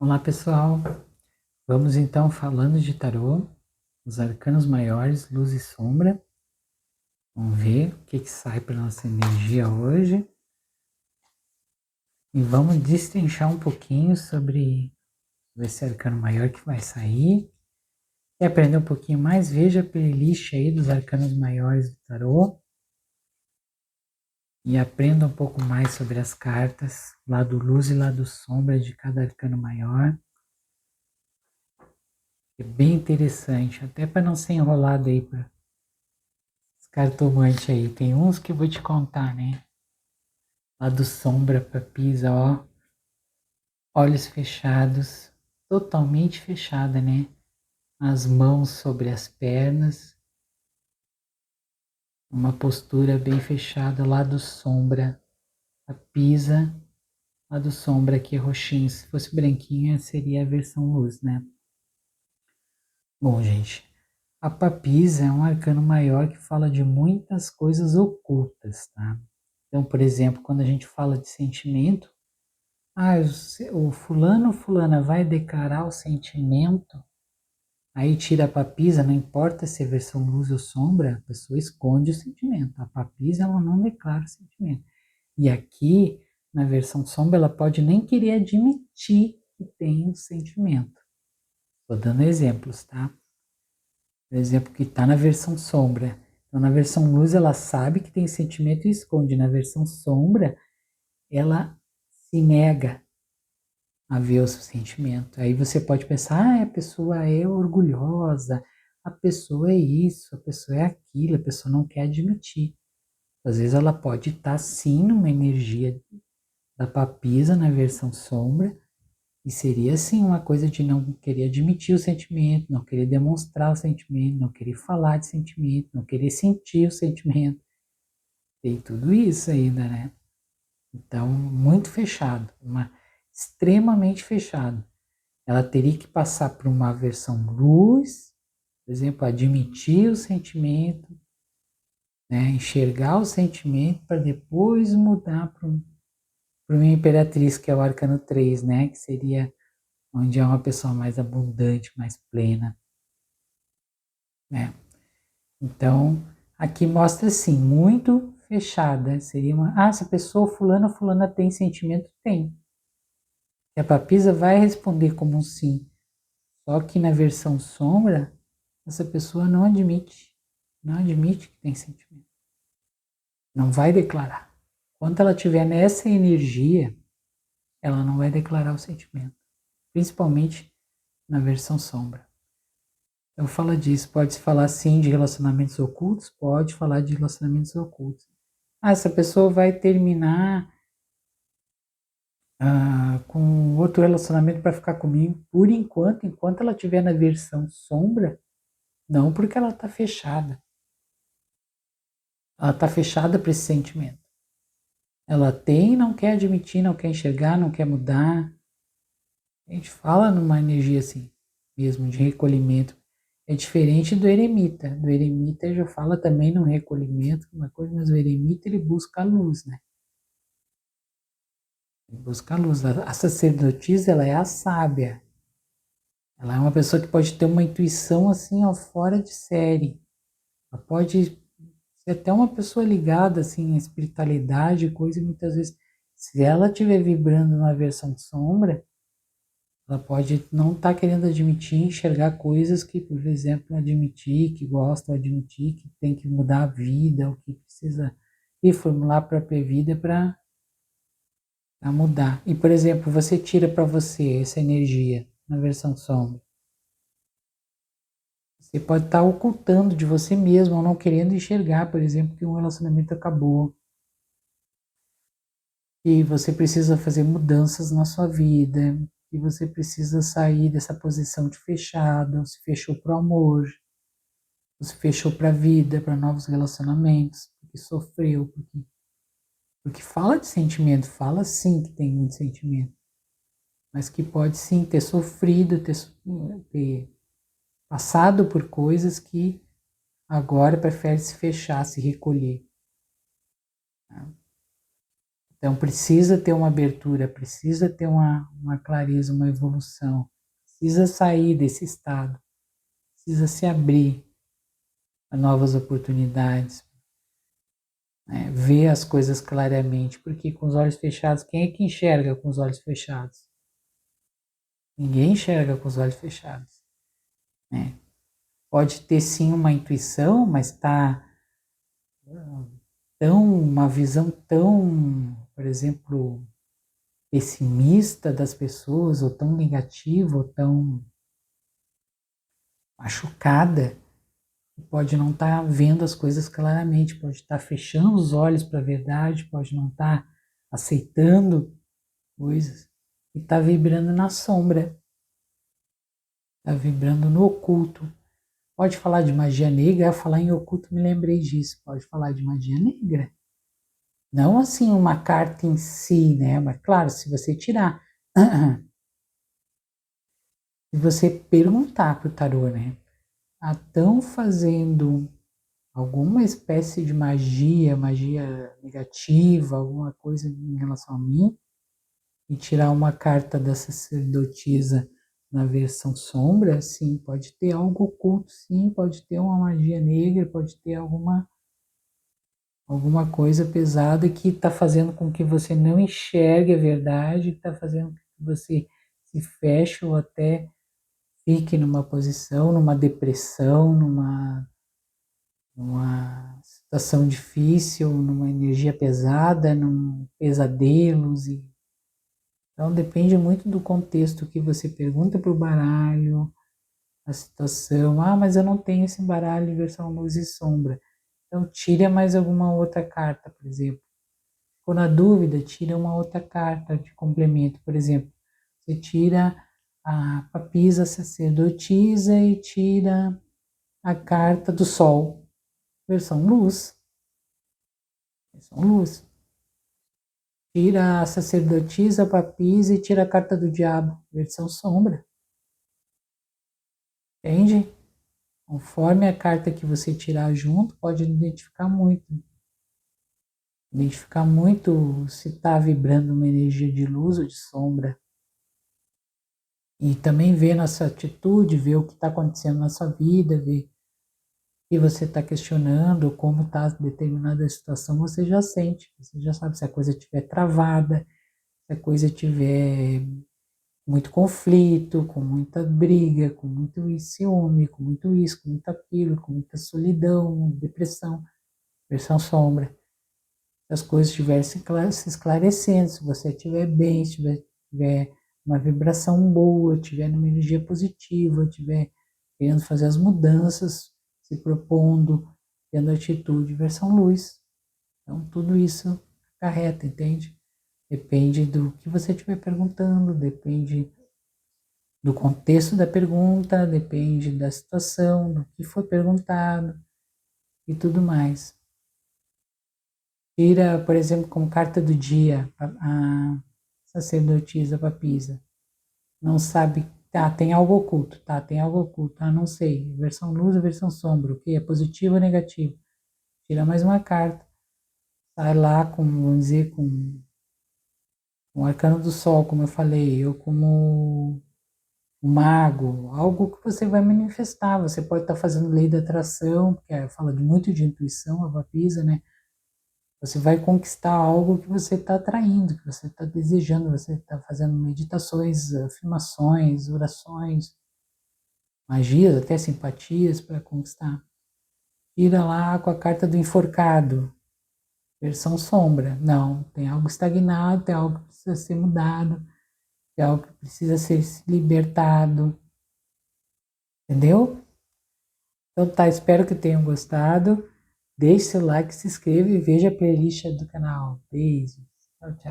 Olá pessoal, vamos então falando de tarô, os arcanos maiores, luz e sombra. Vamos ver o que sai para nossa energia hoje e vamos destrinchar um pouquinho sobre esse arcano maior que vai sair. Quer aprender um pouquinho mais? Veja a playlist aí dos arcanos maiores do tarô e aprenda um pouco mais sobre as cartas, lado luz e lado sombra de cada arcano maior. É bem interessante, até para não ser enrolado aí para cartomante aí. Tem uns que eu vou te contar, né? Lá do sombra pra Pisa, ó. Olhos fechados, totalmente fechada, né? As mãos sobre as pernas. Uma postura bem fechada lá do sombra. A Pisa, lá do sombra aqui é roxinho. Se fosse branquinha, seria a versão luz, né? Bom, gente, a Papisa é um arcano maior que fala de muitas coisas ocultas, tá? Então, por exemplo, quando a gente fala de sentimento, o fulano ou fulana vai declarar o sentimento, aí tira a papisa, não importa se é versão luz ou sombra, a pessoa esconde o sentimento. A papisa, ela não declara o sentimento. E aqui, na versão sombra, ela pode nem querer admitir que tem um sentimento. Estou dando exemplos, tá? Por exemplo, que está na versão sombra. Então, na versão luz, ela sabe que tem sentimento e esconde. Na versão sombra, ela se nega a ver o seu sentimento. Aí você pode pensar, a pessoa é orgulhosa, a pessoa é isso, a pessoa é aquilo, a pessoa não quer admitir. Às vezes ela pode estar sim numa energia da papisa na versão sombra, e seria sim uma coisa de não querer admitir o sentimento, não querer demonstrar o sentimento, não querer falar de sentimento, não querer sentir o sentimento. Tem tudo isso ainda, né? Então, muito fechado, extremamente fechado. Ela teria que passar por uma versão luz, por exemplo, admitir o sentimento, né, enxergar o sentimento para depois mudar para uma imperatriz, que é o arcano 3, né, que seria onde é uma pessoa mais abundante, mais plena, né? Então, aqui mostra assim, muito fechada, seria se a pessoa fulana ou fulana tem sentimento, tem. E a papisa vai responder como um sim. Só que na versão sombra, essa pessoa não admite que tem sentimento. Não vai declarar. Quando ela estiver nessa energia, ela não vai declarar o sentimento. Principalmente na versão sombra. Então fala disso. Pode se falar sim de relacionamentos ocultos? Pode falar de relacionamentos ocultos. Essa pessoa vai terminar com outro relacionamento para ficar comigo por enquanto ela estiver na versão sombra, não porque ela está fechada. Ela está fechada para esse sentimento. Ela tem, não quer admitir, não quer enxergar, não quer mudar. A gente fala numa energia assim, mesmo de recolhimento. É diferente do eremita. Do eremita já fala também no recolhimento, uma coisa, mas o eremita ele busca a luz, né? Ele busca a luz. A sacerdotisa, ela é a sábia. Ela é uma pessoa que pode ter uma intuição assim, ó, fora de série. Ela pode ser até uma pessoa ligada assim à espiritualidade, coisa, e muitas vezes, se ela estiver vibrando numa versão sombra, ela pode não estar querendo admitir, enxergar coisas que, por exemplo, admitir, que gosta, admitir que tem que mudar a vida, ou que precisa reformular a própria vida para mudar. E, por exemplo, você tira para você essa energia na versão sombra. Você pode estar ocultando de você mesmo, ou não querendo enxergar, por exemplo, que um relacionamento acabou. E você precisa fazer mudanças na sua vida, e você precisa sair dessa posição de fechado, se fechou para o amor, se fechou para a vida, para novos relacionamentos, porque sofreu, porque fala de sentimento, fala sim que tem muito sentimento, mas que pode sim ter sofrido, ter passado por coisas que agora prefere se fechar, se recolher. Então precisa ter uma abertura, precisa ter uma clareza, uma evolução, precisa sair desse estado, precisa se abrir a novas oportunidades, né? Ver as coisas claramente, porque com os olhos fechados, quem é que enxerga com os olhos fechados? Ninguém enxerga com os olhos fechados, né? Pode ter sim uma intuição, mas está uma visão tão, por exemplo, pessimista das pessoas, ou tão negativa, ou tão machucada, pode não estar vendo as coisas claramente, pode estar fechando os olhos para a verdade, pode não estar aceitando coisas, e está vibrando na sombra, está vibrando no oculto. Pode falar de magia negra, falar em oculto, me lembrei disso, pode falar de magia negra. Não assim uma carta em si, né? Mas claro, se você tirar, se você perguntar para o tarô, né? Estão fazendo alguma espécie de magia negativa, alguma coisa em relação a mim, e tirar uma carta da sacerdotisa na versão sombra, sim, pode ter algo oculto, sim, pode ter uma magia negra, pode ter alguma coisa pesada que está fazendo com que você não enxergue a verdade, que está fazendo com que você se feche ou até fique numa posição, numa depressão, numa situação difícil, numa energia pesada, num pesadelos. Então depende muito do contexto que você pergunta para o baralho, a situação. Ah, mas eu não tenho esse baralho em versão luz e sombra. Então tira mais alguma outra carta, por exemplo. Ficou na dúvida, tira uma outra carta de complemento. Por exemplo, você tira a papisa sacerdotisa e tira a carta do sol, versão luz. Versão luz. Tira a sacerdotisa, a papisa e tira a carta do diabo, versão sombra. Entende? Conforme a carta que você tirar junto, pode identificar muito. Identificar muito se está vibrando uma energia de luz ou de sombra. E também ver nossa atitude, ver o que está acontecendo na sua vida, ver o que você está questionando, como está determinada situação, você já sente. Você já sabe se a coisa estiver travada, se a coisa estiver muito conflito, com muita briga, com muito ciúme, com muito isso, com muito aquilo, com muita solidão, depressão, versão sombra. Se as coisas estiverem se esclarecendo, se você estiver bem, se tiver uma vibração boa, estiver numa energia positiva, estiver querendo fazer as mudanças, se propondo, tendo atitude, versão luz. Então tudo isso acarreta, entende? Depende do que você estiver perguntando, depende do contexto da pergunta, depende da situação, do que foi perguntado e tudo mais. Tira, por exemplo, como carta do dia, a sacerdotisa papisa. Não sabe, tem algo oculto, tem algo oculto, não sei. Versão luz ou versão sombra, o que é positivo ou negativo? Tira mais uma carta. Sai lá com, vamos dizer, com o arcano do sol, como eu falei, ou como mago, algo que você vai manifestar. Você pode estar fazendo lei da atração, que fala muito de intuição, a papisa, né? Você vai conquistar algo que você está atraindo, que você está desejando, você está fazendo meditações, afirmações, orações, magias, até simpatias para conquistar. Tira lá com a carta do enforcado, versão sombra. Não, tem algo estagnado, tem algo que precisa ser mudado, tem algo que precisa ser libertado. Entendeu? Então tá, espero que tenham gostado. Deixe seu like, se inscreva e veja a playlist do canal. Beijo. Tchau, tchau.